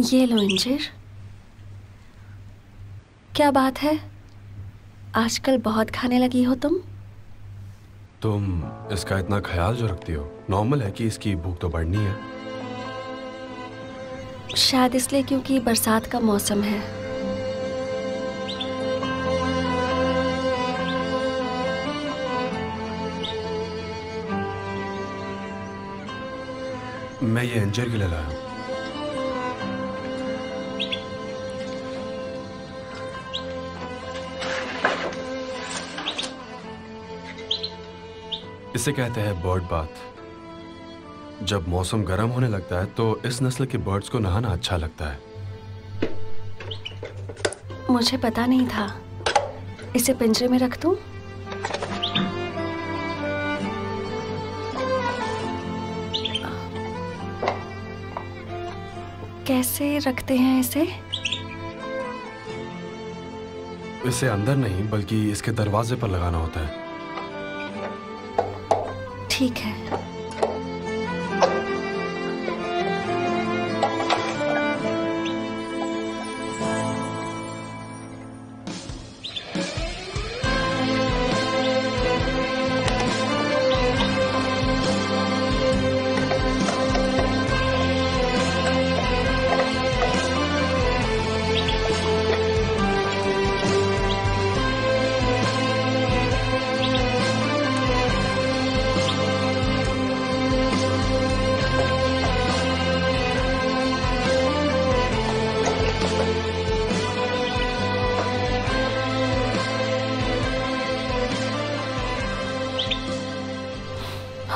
ये लो इंजीर। क्या बात है, आजकल बहुत खाने लगी हो तुम? तुम इसका इतना ख्याल जो रखती हो, नॉर्मल है कि इसकी भूख तो बढ़नी है। शायद इसलिए क्योंकि बरसात का मौसम है। मैं ये इंजीर के लिए लाया हूँ। इसे कहते हैं बर्ड बाथ। जब मौसम गर्म होने लगता है तो इस नस्ल के बर्ड्स को नहाना अच्छा लगता है। मुझे पता नहीं था। इसे पिंजरे में रख दूं? कैसे रखते हैं इसे? इसे अंदर नहीं बल्कि इसके दरवाजे पर लगाना होता है। ठीक है।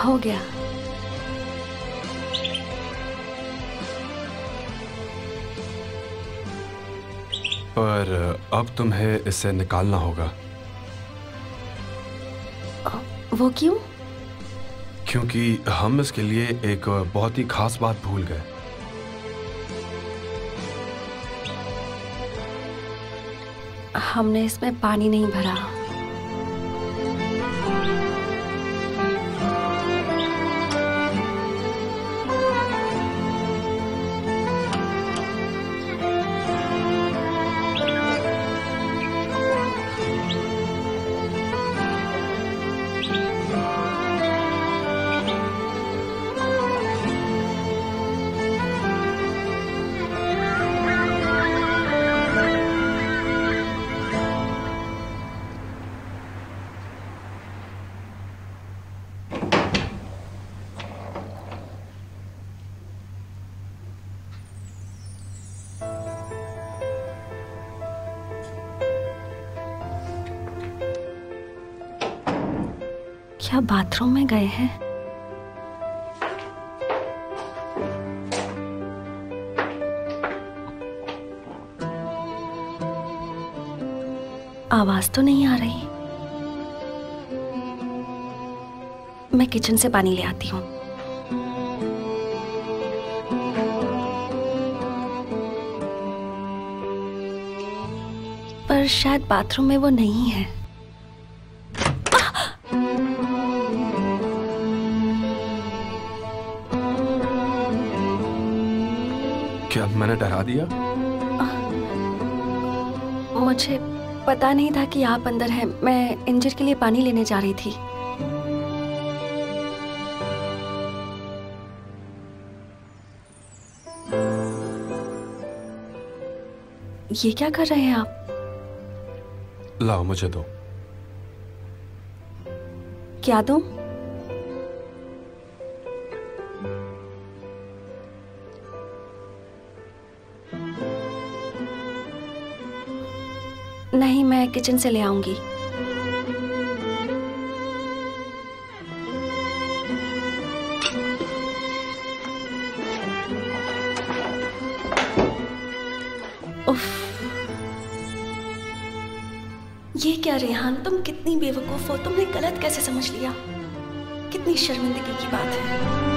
हो गया। पर अब तुम्हें इसे निकालना होगा। वो क्यों? क्योंकि हम इसके लिए एक बहुत ही खास बात भूल गए। हमने इसमें पानी नहीं भरा। क्या बाथरूम में गए हैं? आवाज तो नहीं आ रही। मैं किचन से पानी ले आती हूँ। पर शायद बाथरूम में वो नहीं है। मैंने डरा दिया? मुझे पता नहीं था कि आप अंदर हैं। मैं इंजर के लिए पानी लेने जा रही थी। ये क्या कर रहे हैं आप? लाओ मुझे दो। क्या दूं? नहीं, मैं किचन से ले आऊंगी। उफ, ये क्या रेहान, तुम कितनी बेवकूफ हो। तुमने गलत कैसे समझ लिया? कितनी शर्मिंदगी की बात है।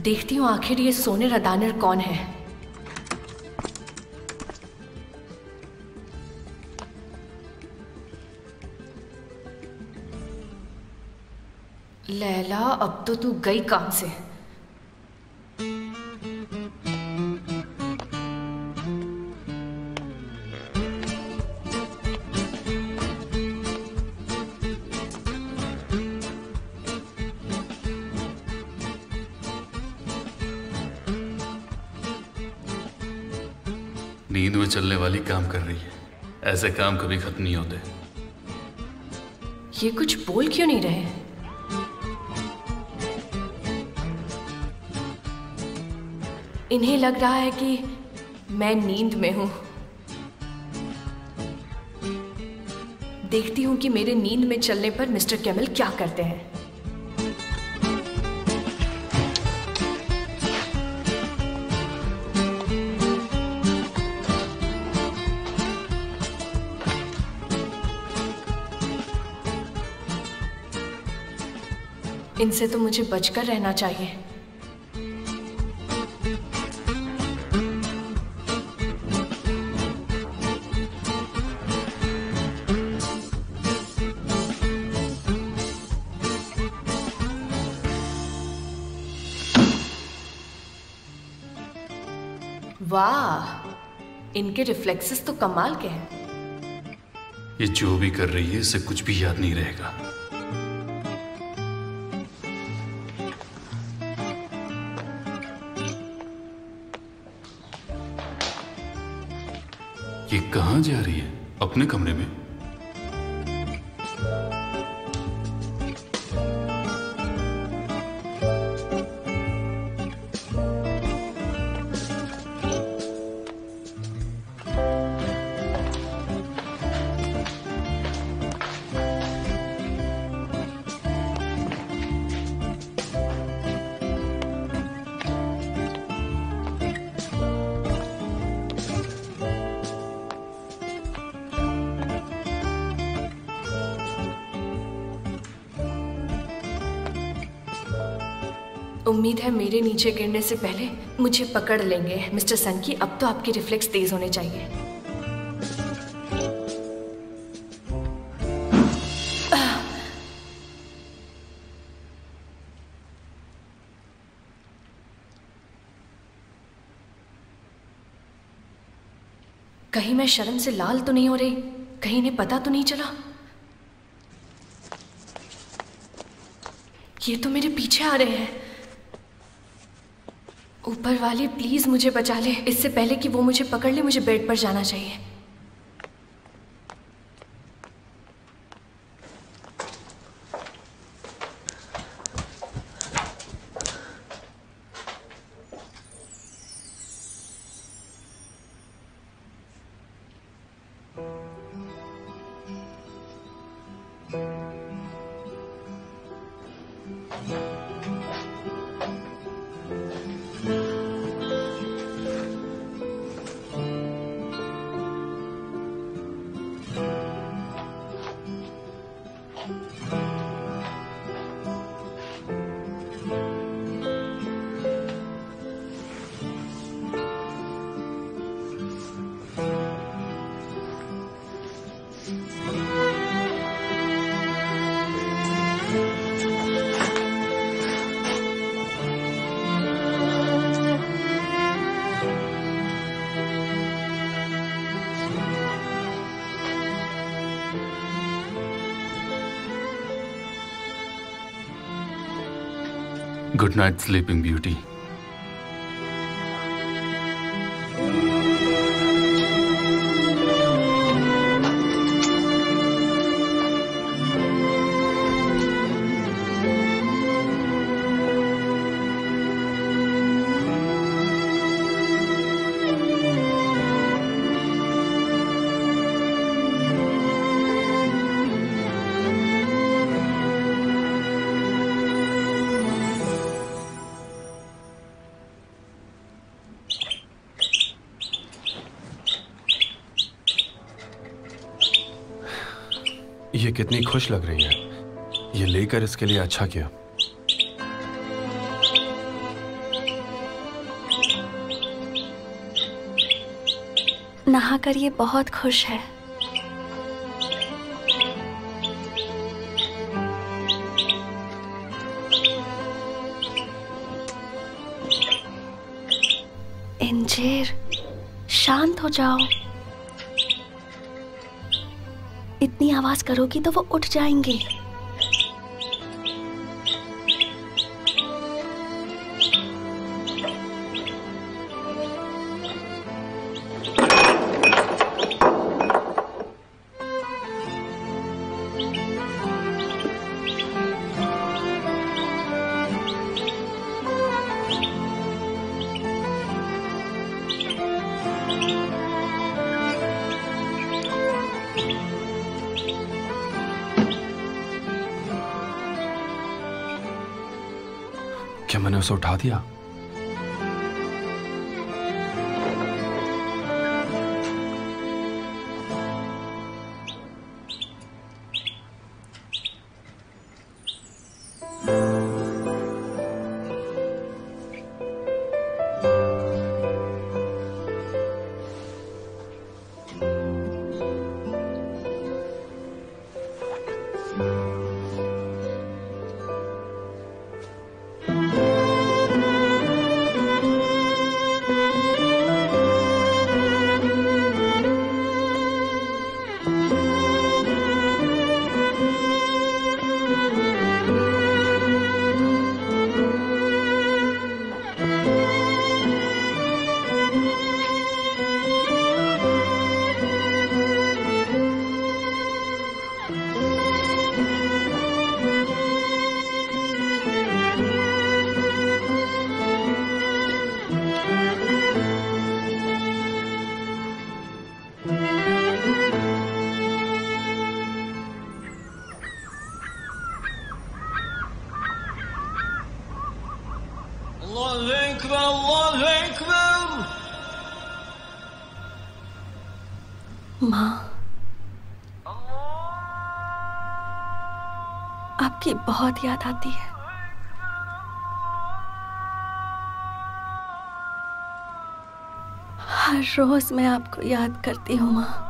देखती हूँ आखिर ये सोने रदानर कौन है। लैला, अब तो तू गई काम से। नींद में चलने वाली काम कर रही है। ऐसे काम कभी खत्म नहीं होते। ये कुछ बोल क्यों नहीं रहे? इन्हें लग रहा है कि मैं नींद में हूं। देखती हूं कि मेरे नींद में चलने पर मिस्टर कैमल क्या करते हैं। इनसे तो मुझे बचकर रहना चाहिए। वाह, इनके रिफ्लेक्सेस तो कमाल के हैं। ये जो भी कर रही है इसे कुछ भी याद नहीं रहेगा। ये कहाँ जा रही है? अपने कमरे में? उम्मीद है मेरे नीचे गिरने से पहले मुझे पकड़ लेंगे। मिस्टर सनकी, अब तो आपके रिफ्लेक्स तेज होने चाहिए। कहीं मैं शर्म से लाल तो नहीं हो रही? कहीं इन्हें पता तो नहीं चला? ये तो मेरे पीछे आ रहे हैं। ऊपर वाले प्लीज मुझे बचा ले। इससे पहले कि वो मुझे पकड़ ले मुझे बेड पर जाना चाहिए। Good night, Sleeping Beauty. ये कितनी खुश लग रही है। ये लेकर इसके लिए अच्छा किया। नहाकर ये बहुत खुश है। इंजीर, शांत हो जाओ। इतनी आवाज करोगी तो वो उठ जाएंगे। क्या मैंने उसे उठा दिया? माँ, आपकी बहुत याद आती है। हर रोज मैं आपको याद करती हूँ माँ।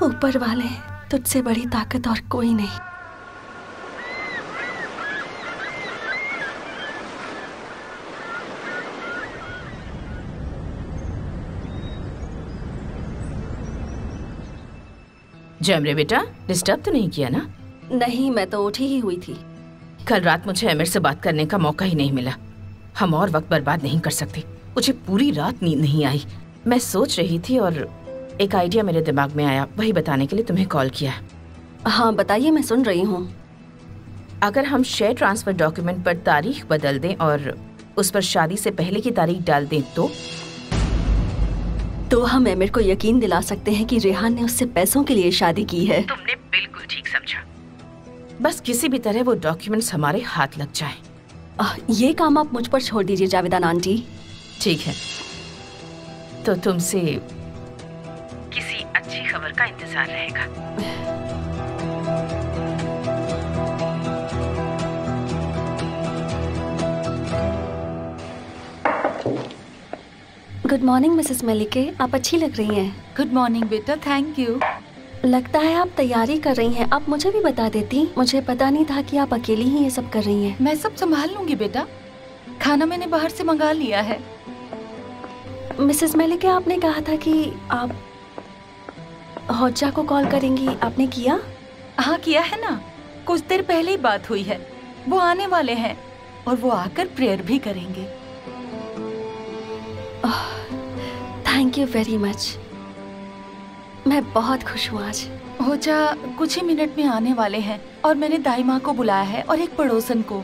ऊपर वाले, तुझसे बड़ी ताकत और कोई नहीं। जैमरे बेटा, डिस्टर्ब तो नहीं किया ना? नहीं, मैं तो उठी ही हुई थी। कल रात मुझे आमिर से बात करने का मौका ही नहीं मिला। हम और वक्त बर्बाद नहीं कर सकते। मुझे पूरी रात नींद नहीं आई। मैं सोच रही थी और एक आइडिया मेरे दिमाग में आया, वही बताने के लिए तुम्हें कॉल किया। हाँ बताइए, मैं सुन रही हूँ। अगर हम शेयर ट्रांसफर डॉक्यूमेंट पर तारीख बदल दें और उस पर शादी से पहले की तारीख डाल दें तो हम आमिर को यकीन दिला सकते हैं कि रेहान ने उससे पैसों के लिए शादी की है। तुमने बिल्कुल ठीक समझा। बस किसी भी तरह वो डॉक्यूमेंट्स हमारे हाथ लग जाए। ये काम आप मुझ पर छोड़ दीजिए जावेदान आंटी। ठीक है, तो तुमसे किसी अच्छी खबर का इंतजार रहेगा। गुड मॉर्निंग मिसेस मलिके, आप अच्छी लग रही हैं। गुड मॉर्निंग बेटा, थैंक यू। लगता है आप तैयारी कर रही हैं। आप मुझे भी बता देती, मुझे पता नहीं था कि आप अकेली ही ये सब कर रही हैं। मैं सब संभाल लूंगी बेटा, खाना मैंने बाहर से मंगा लिया है। मिसेस मलिके, आपने कहा था कि आप हौजा को कॉल करेंगी, आपने किया? हाँ किया है ना, कुछ देर पहले ही बात हुई है। वो आने वाले हैं और वो आकर प्रेयर भी करेंगे। थैंक यू वेरी मच, मैं बहुत खुश हूँ आज। हौजा कुछ ही मिनट में आने वाले हैं और मैंने दाई माँ को बुलाया है और एक पड़ोसन को।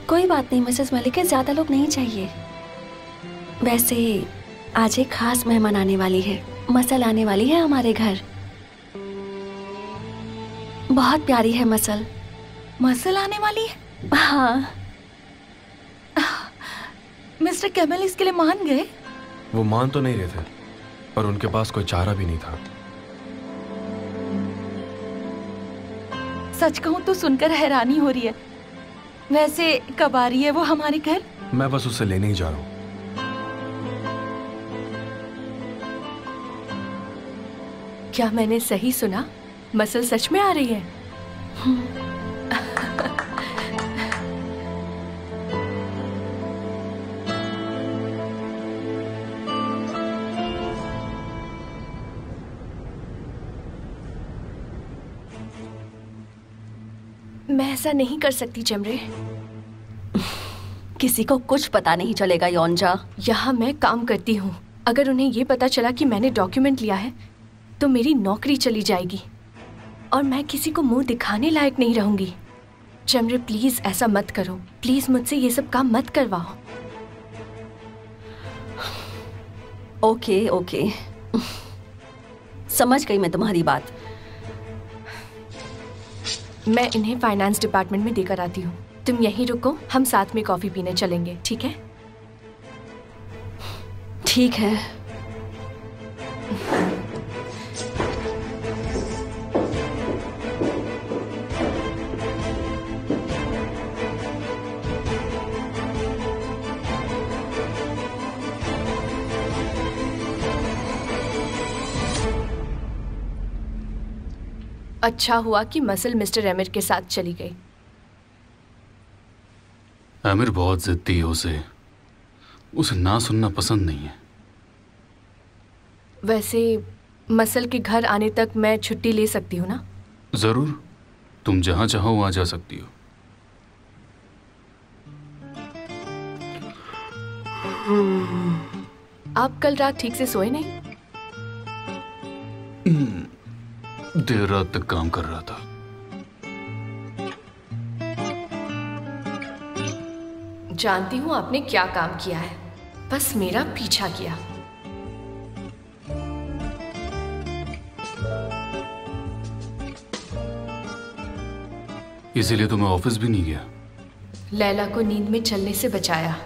कोई बात नहीं मिसेस मलिके, ज्यादा लोग नहीं चाहिए। वैसे आज एक खास मेहमान आने वाली है, मसल आने वाली है हमारे घर। बहुत प्यारी है मसल। मसल आने वाली है? हाँ। मिस्टर कैमल इसके लिए मान गए? वो मान तो नहीं रहे थे, पर उनके पास कोई चारा भी नहीं था। सच कहूँ तो सुनकर हैरानी हो रही है। वैसे कब आ रही है वो हमारे घर? मैं बस उससे लेने ही जा रहा हूँ। क्या मैंने सही सुना? मसल सच में आ रही है? मैं ऐसा नहीं कर सकती जमरे। किसी को कुछ पता नहीं चलेगा योंजा। यहाँ मैं काम करती हूँ। अगर उन्हें ये पता चला कि मैंने डॉक्यूमेंट लिया है तो मेरी नौकरी चली जाएगी और मैं किसी को मुंह दिखाने लायक नहीं रहूंगी। जमरे प्लीज ऐसा मत करो, प्लीज मुझसे ये सब काम मत करवाओ। ओके ओके, समझ गई मैं तुम्हारी बात। मैं इन्हें फाइनेंस डिपार्टमेंट में देकर आती हूँ। तुम यहीं रुको, हम साथ में कॉफी पीने चलेंगे, ठीक है? ठीक है। अच्छा हुआ कि मसल मिस्टर आमिर के साथ चली गई। आमिर बहुत जिद्दी है, उसे ना सुनना पसंद नहीं है। वैसे मसल के घर आने तक मैं छुट्टी ले सकती हूँ ना? जरूर, तुम जहां चाहो वहां जा सकती हो। आप कल रात ठीक से सोए नहीं? देर रात तक काम कर रहा था। जानती हूँ आपने क्या काम किया है, बस मेरा पीछा किया। इसीलिए तो मैं ऑफिस भी नहीं गया। लैला को नींद में चलने से बचाया।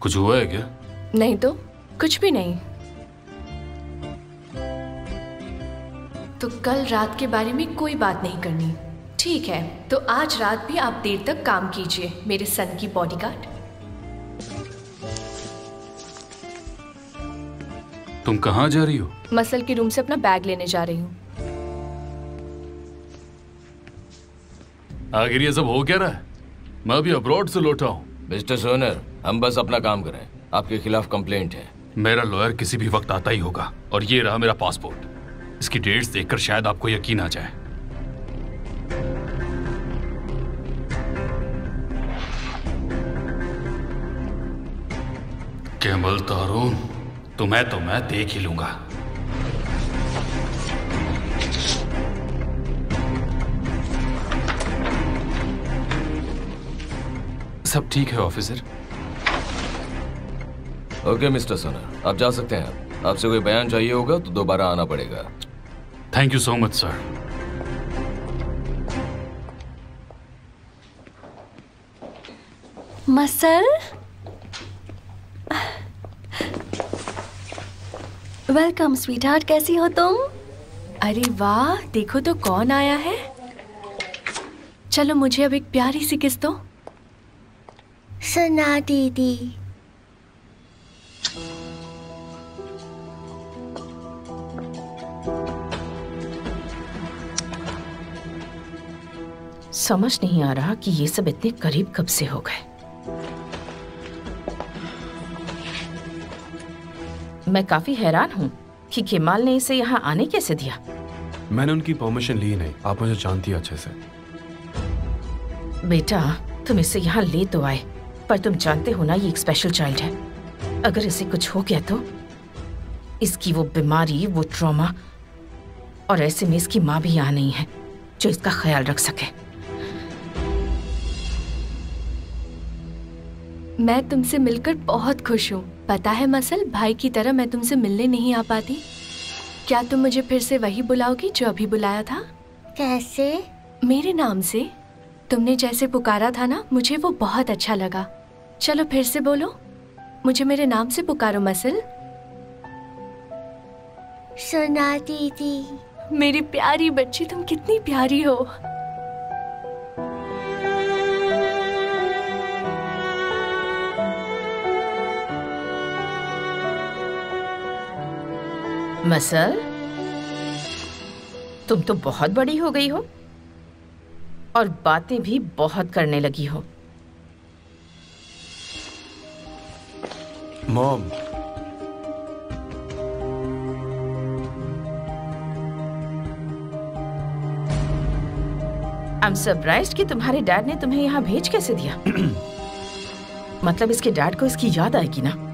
कुछ हुआ है क्या? नहीं तो कुछ भी नहीं। तो कल रात के बारे में कोई बात नहीं करनी, ठीक है? तो आज रात भी आप देर तक काम कीजिए, मेरे सन की बॉडीगार्ड। तुम कहाँ जा रही हो? मसल के रूम से अपना बैग लेने जा रही हूँ। आखिर ये सब हो क्या रहा है? मैं अभी अब्रॉड से लौटा हूँ। मिस्टर सोनर, हम बस अपना काम करें। आपके खिलाफ कंप्लेंट है। मेरा लॉयर किसी भी वक्त आता ही होगा, और ये रहा मेरा पासपोर्ट। इसकी डेट्स देखकर शायद आपको यकीन आ जाए। कैमल तारून, तुम्हें तो मैं देख ही लूंगा। सब ठीक है ऑफिसर? ओके मिस्टर सोनर, आप जा सकते हैं। आपसे कोई बयान चाहिए होगा तो दोबारा आना पड़ेगा। Thank you so much sir. Muscle, welcome sweetheart, कैसी हो तुम? अरे वाह, देखो तो कौन आया है। चलो मुझे अब एक प्यारी सी किस दो। सना दीदी। समझ नहीं आ रहा कि ये सब इतने करीब कब से हो गए। मैं काफी हैरान हूँ कि केमाल ने इसे यहाँ आने कैसे दिया। मैंने उनकी परमिशन ली नहीं, आप मुझे जानती हैं अच्छे से। बेटा, तुम इसे यहाँ ले तो आए, पर तुम जानते हो ना ये एक स्पेशल चाइल्ड है। अगर इसे कुछ हो गया तो इसकी वो बीमारी, वो ट्रॉमा, और ऐसे में इसकी माँ भी यहाँ नहीं है जो इसका ख्याल रख सके। मैं तुमसे मिलकर बहुत खुश हूँ। पता है मसल, भाई की तरह मैं तुमसे मिलने नहीं आ पाती। क्या तुम मुझे फिर से वही बुलाओगी जो अभी बुलाया था? कैसे? मेरे नाम से। तुमने जैसे पुकारा था ना, मुझे वो बहुत अच्छा लगा। चलो फिर से बोलो, मुझे मेरे नाम से पुकारो मसल। सना दीदी। मेरी प्यारी बच्ची, तुम कितनी प्यारी हो। मसल, तुम तो बहुत बड़ी हो गई हो और बातें भी बहुत करने लगी हो। मॉम, आई एम सरप्राइज्ड कि तुम्हारे डैड ने तुम्हें यहाँ भेज कैसे दिया। मतलब इसके डैड को इसकी याद आएगी ना।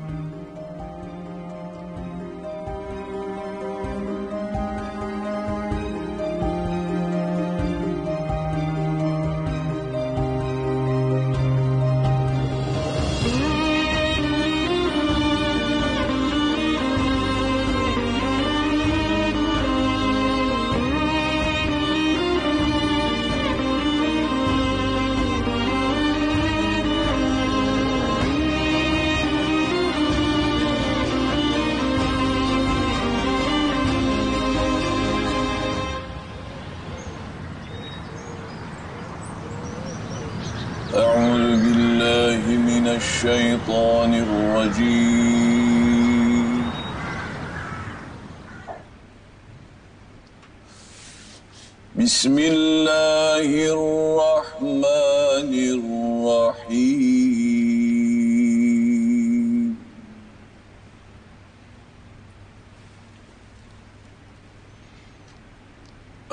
बिस्मिल्लाहिर्रहमानिर्रहीम।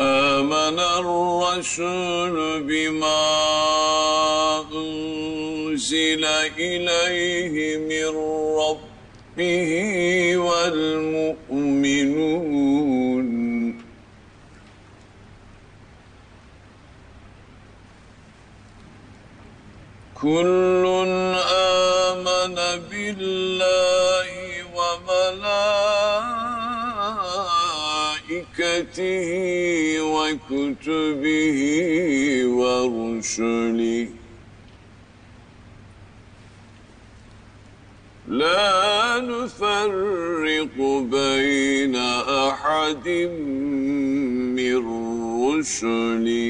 आमनर रसूल बिमा उन्ज़िला इलैहि मिर रब्बिहि वल मुअ्मिनून कुल्लुन आमन बिल्लाहि व मलाइकतिहि व कुतुबिहि व रुसुलिहि ला नुफर्रिकु बैन अहदिम मिर रुसुलिहि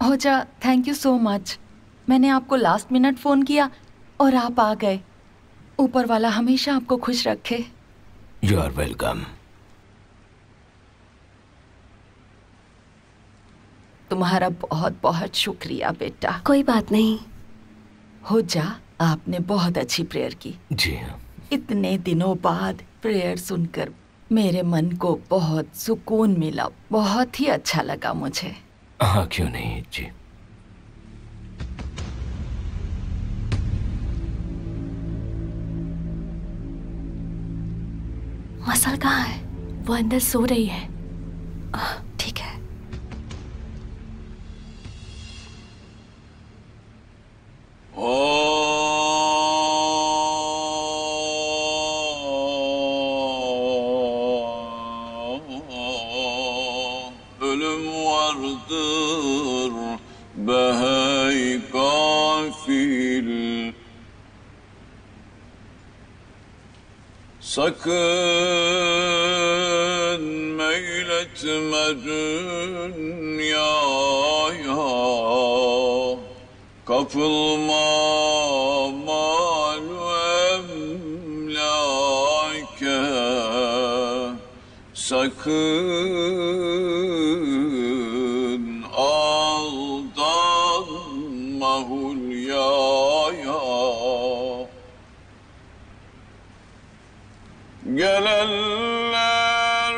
होजा, थैंक यू सो मच। मैंने आपको लास्ट मिनट फ़ोन किया और आप आ गए। ऊपर वाला हमेशा आपको खुश रखे। You are welcome. तुम्हारा बहुत बहुत शुक्रिया बेटा। कोई बात नहीं। होजा, आपने बहुत अच्छी प्रेयर की। जी हाँ। इतने दिनों बाद प्रेयर सुनकर मेरे मन को बहुत सुकून मिला। बहुत ही अच्छा लगा मुझे। हाँ, क्यों नहीं जी। मसल कहाँ है? वो अंदर सो रही है। ठीक है। Ölüm vardır behey gafil. Sakın meyletme dünyaya, kapılma mal-u emlake. Sakın aldanma hülyaya. Gelenler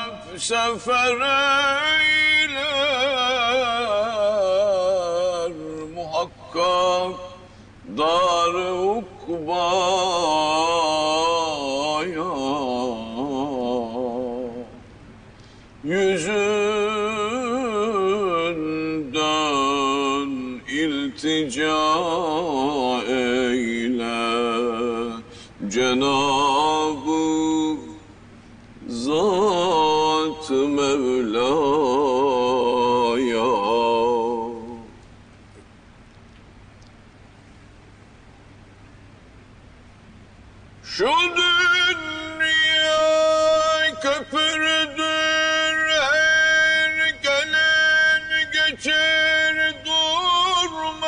hep sefer eyler, muhakkak dar-ı ukbaya. Yüzünden iltica eyle Cenab-ı Zat Mevla'ya. Şu dünya köpürdür, her gelen geçer durmaz.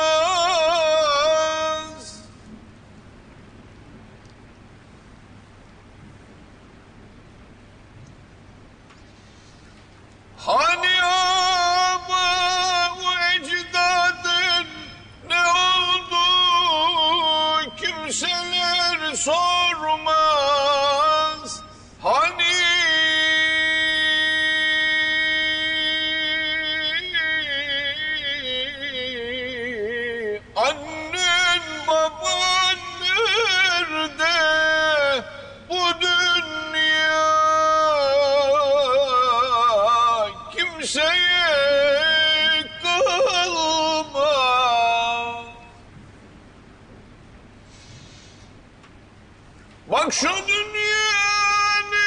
Bak şu dünyanın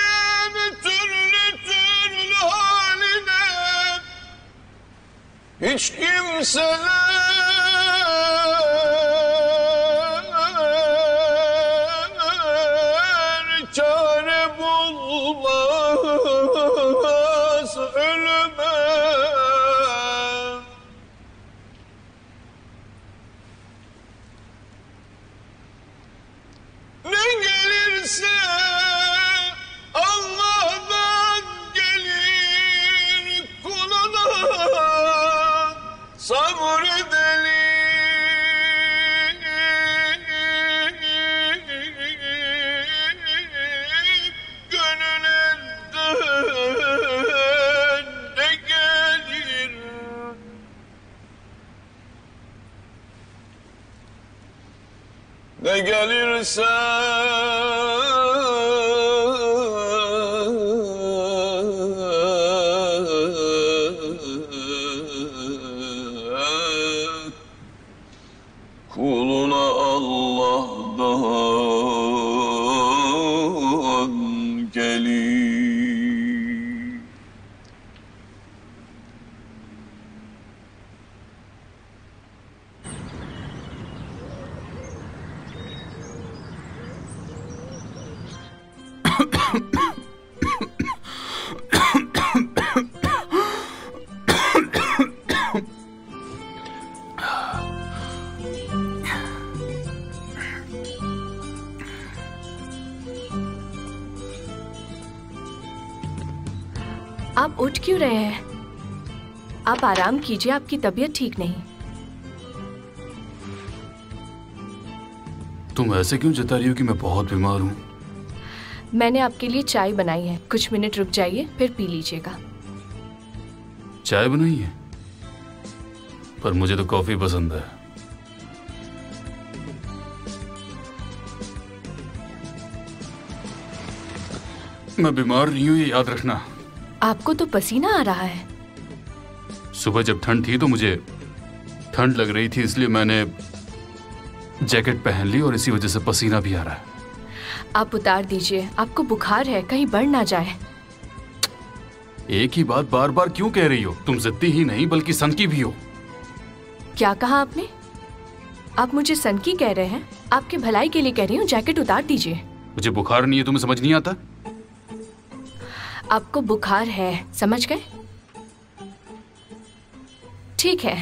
türlü türlü haline, hiç kimseler çare bulmaz ölüme. Ne gelirse Allah'tan gelir, kuluna sabredelim. Gönül elden ne gelir? Ne gelirse kuluna Allah'tan gelir. आप उठ क्यों रहे हैं? आप आराम कीजिए, आपकी तबीयत ठीक नहीं। तुम ऐसे क्यों जता रही हो कि मैं बहुत बीमार हूँ? मैंने आपके लिए चाय बनाई है, कुछ मिनट रुक जाइए फिर पी लीजिएगा। चाय बनाई है? पर मुझे तो कॉफी पसंद है। मैं बीमार नहीं हूँ, ये याद रखना। आपको तो पसीना आ रहा है। सुबह जब ठंड थी तो मुझे ठंड लग रही थी, इसलिए मैंने जैकेट पहन ली और इसी वजह से पसीना भी आ रहा है। आप उतार दीजिए, आपको बुखार है, कहीं बढ़ ना जाए। एक ही बात बार बार क्यों कह रही हो? तुम जिद्दी ही नहीं बल्कि सनकी भी हो। क्या कहा आपने? आप मुझे सनकी कह रहे हैं? आपके भलाई के लिए कह रही हूँ, जैकेट उतार दीजिए। मुझे बुखार नहीं है, तुम्हें समझ नहीं आता? आपको बुखार है, समझ गए? ठीक है।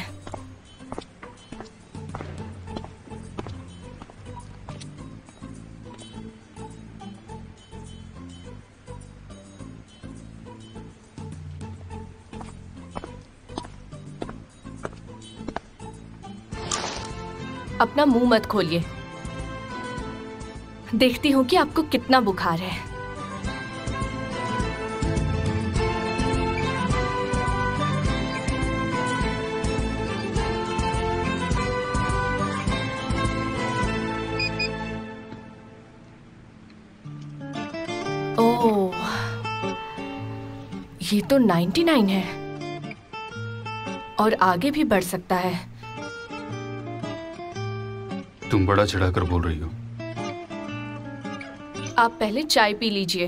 अपना मुंह मत खोलिए, देखती हूँ कि आपको कितना बुखार है। ओह, ये तो 99 है और आगे भी बढ़ सकता है। तुम बड़ा चढ़ाकर बोल रही हो। आप पहले चाय पी लीजिए।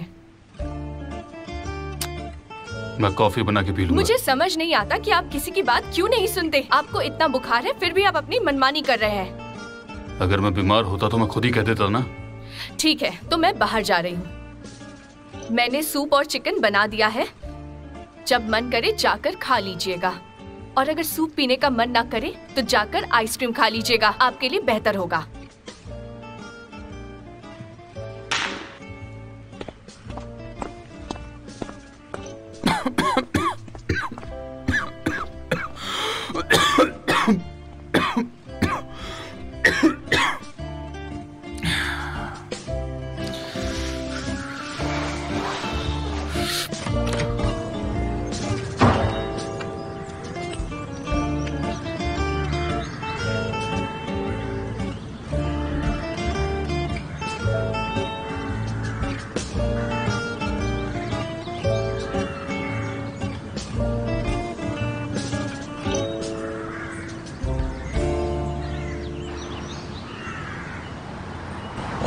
मैं कॉफी बना के पी लूंगा। मुझे समझ नहीं आता कि आप किसी की बात क्यों नहीं सुनते। आपको इतना बुखार है फिर भी आप अपनी मनमानी कर रहे हैं। अगर मैं बीमार होता तो मैं खुद ही कह देता ना। ठीक है, तो मैं बाहर जा रही हूँ। मैंने सूप और चिकन बना दिया है, जब मन करे जाकर खा लीजिएगा। और अगर सूप पीने का मन ना करे तो जाकर आइसक्रीम खा लीजिएगा, आपके लिए बेहतर होगा।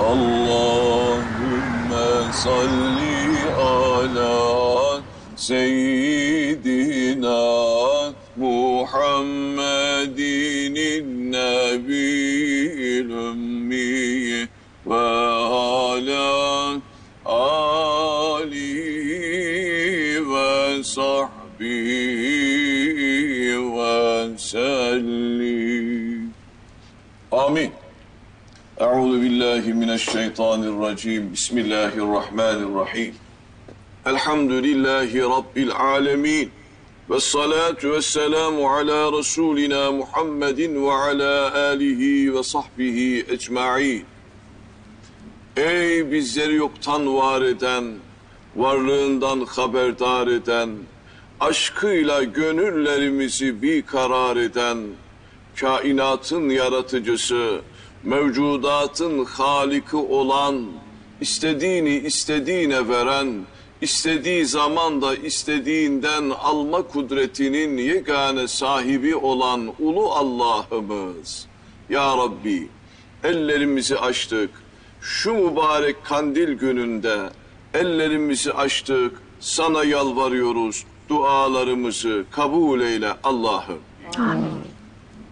Allahu salli ala seyyidina Muhammedin nebiyil ümmiyi ve ala alihi ve sahbihi ve sellim. Amin. Euzu billahi mineşşeytanirracim. Bismillahirrahmanirrahim. Elhamdülillahi Rabbil alemin. Vessalatu vesselamu ala Resulina Muhammedin ve ala alihi ve sahbihi ecma'in. Ey bizleri yoktan var eden, varlığından haberdar eden, aşkıyla gönüllerimizi bir karar eden, kainatın yaratıcısı, mevcudatın haliki olan, istediğini istediğine veren, istediği zamanda istediğinden alma kudretinin yegane sahibi olan ulu Allah'ımız. Ya Rabbi, ellerimizi açtık. Şu mübarek kandil gününde ellerimizi açtık. Sana yalvarıyoruz. Dualarımızı kabul eyle Allah'ım.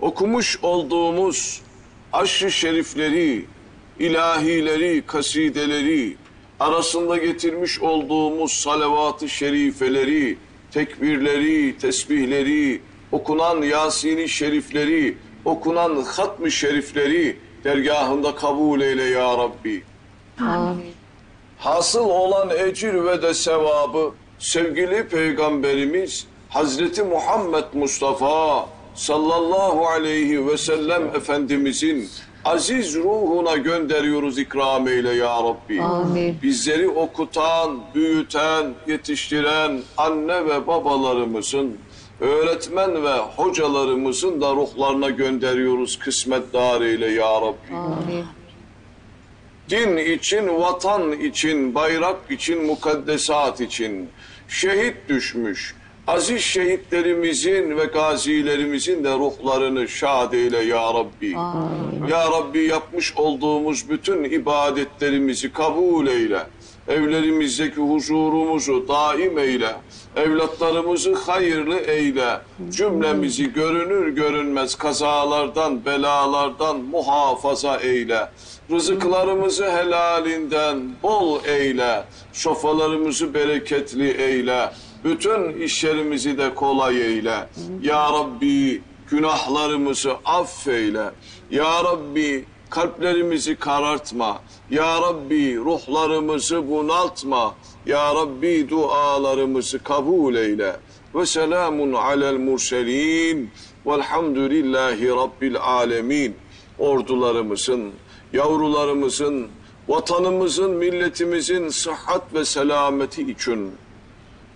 Okumuş olduğumuz aşr-ı şerifleri, ilahileri, kasideleri, arasında getirmiş olduğumuz salavat-ı şerifeleri, tekbirleri, tesbihleri, okunan Yasin-i şerifleri, okunan hatm-ı şerifleri dergahında kabul eyle ya Rabbi. Amin. Hasıl olan ecir ve de sevabı sevgili Peygamberimiz Hazreti Muhammed Mustafa sallallahu aleyhi ve sellem Efendimizin aziz ruhuna gönderiyoruz, ikram eyle ya Rabbi. Amin. Bizleri okutan, büyüten, yetiştiren anne ve babalarımızın, öğretmen ve hocalarımızın da ruhlarına gönderiyoruz, kısmetdar eyle ya Rabbi. Amin. Din için, vatan için, bayrak için, mukaddesat için şehit düşmüş aziz şehitlerimizin ve gazilerimizin de ruhlarını şad eyle ya Rabbi. Amin. Ya Rabbi, yapmış olduğumuz bütün ibadetlerimizi kabul eyle. Evlerimizdeki huzurumuzu daim eyle. Evlatlarımızı hayırlı eyle. Cümlemizi görünür görünmez kazalardan, belalardan muhafaza eyle. Rızıklarımızı helalinden bol eyle. Sofralarımızı bereketli eyle. Bütün işlerimizi de kolay eyle. Ya Rabbi, günahlarımızı affeyle. Ya Rabbi, kalplerimizi karartma. Ya Rabbi, ruhlarımızı bunaltma. Ya Rabbi, dualarımızı kabul eyle. Ve selamun alel murselin. Velhamdülillahi Rabbil alemin. Ordularımızın, yavrularımızın, vatanımızın, milletimizin sıhhat ve selameti için,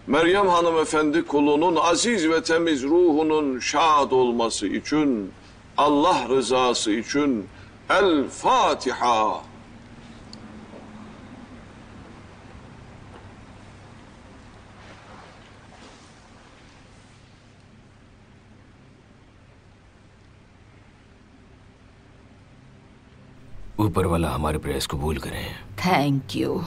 Meryem hanımefendi kulunun aziz ve temiz ruhunun şad olması için, Allah rızası için El Fatiha. ऊपर वाला हमारे प्रयास कबूल करें। Thank you.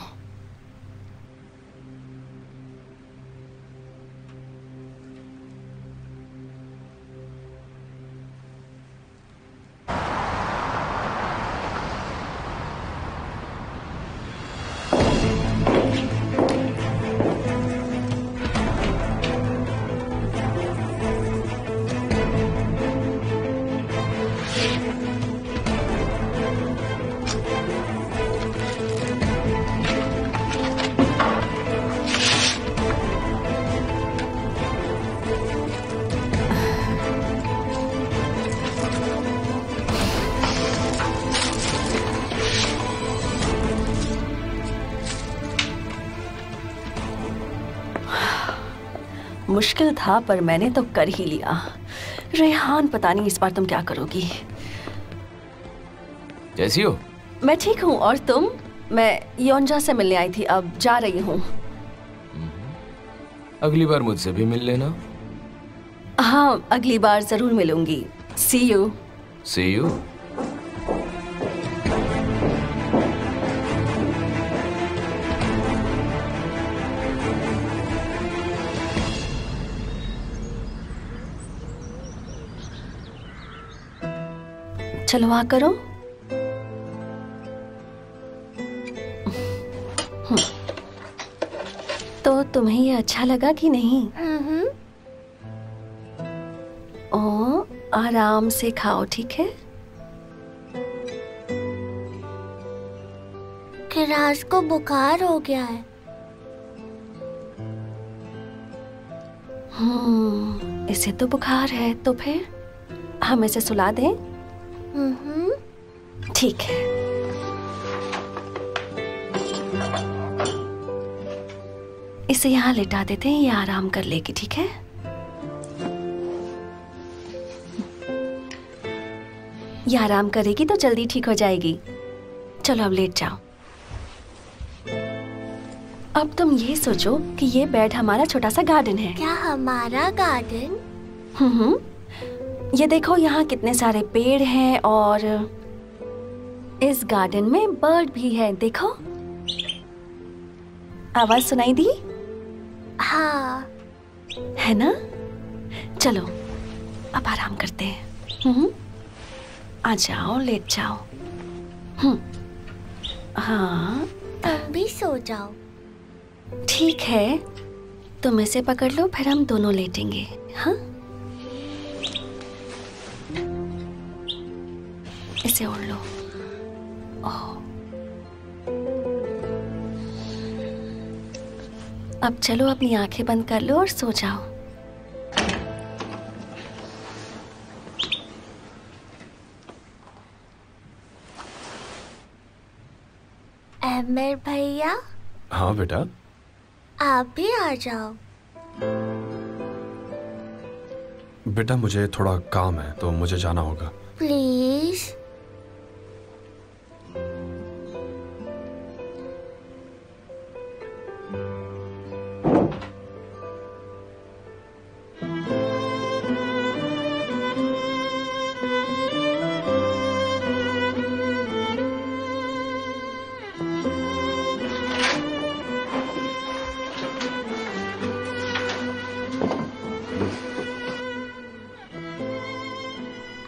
मुश्किल था पर मैंने तो कर ही लिया। रेहान, पता नहीं इस बार तुम क्या करोगी। कैसी हो? मैं ठीक हूँ, और तुम? मैं योंजा से मिलने आई थी, अब जा रही हूँ। अगली बार मुझसे भी मिल लेना। हाँ, अगली बार जरूर मिलूंगी। See you. See you. चलो आ करो। तो तुम्हें ये अच्छा लगा कि नहीं? ओ, आराम से खाओ, ठीक है? किरास को बुखार हो गया है। इसे तो बुखार है, तो फिर हम इसे सुला दें? ठीक है। इसे यहाँ लिटा देते हैं, ये आराम कर लेगी, ठीक है? ये आराम करेगी तो जल्दी ठीक हो जाएगी। चलो अब लेट जाओ। अब तुम ये सोचो कि ये बेड हमारा छोटा सा गार्डन है। क्या हमारा गार्डन? ये देखो यहाँ कितने सारे पेड़ हैं और इस गार्डन में बर्ड भी है। देखो, आवाज सुनाई दी? हाँ। है ना? चलो अब आराम करते हैं। आ जाओ, लेट जाओ। हाँ, तुम भी सो जाओ। ठीक है, तुम इसे पकड़ लो, फिर हम दोनों लेटेंगे। हाँ, इसे ओढ़ लो। ओह, अब चलो अपनी आंखें बंद कर लो और सो जाओ। अमर भैया। हाँ बेटा। आप भी आ जाओ। बेटा मुझे थोड़ा काम है तो मुझे जाना होगा। प्लीज।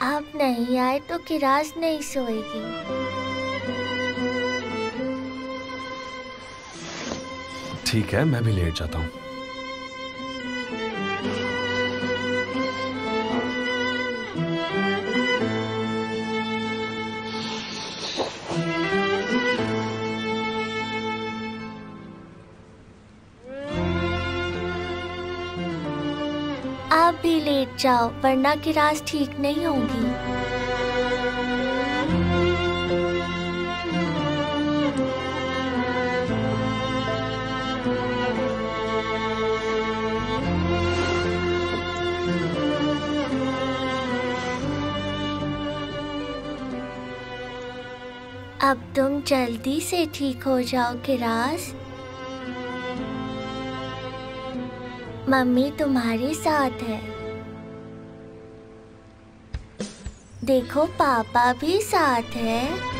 आप नहीं आए तो किरास नहीं सोएगी। ठीक है, मैं भी लेट जाता हूँ। आप भी लेट जाओ वरना किरास ठीक नहीं होगी। अब तुम जल्दी से ठीक हो जाओ किरास। मम्मी तुम्हारे साथ है। देखो पापा भी साथ है।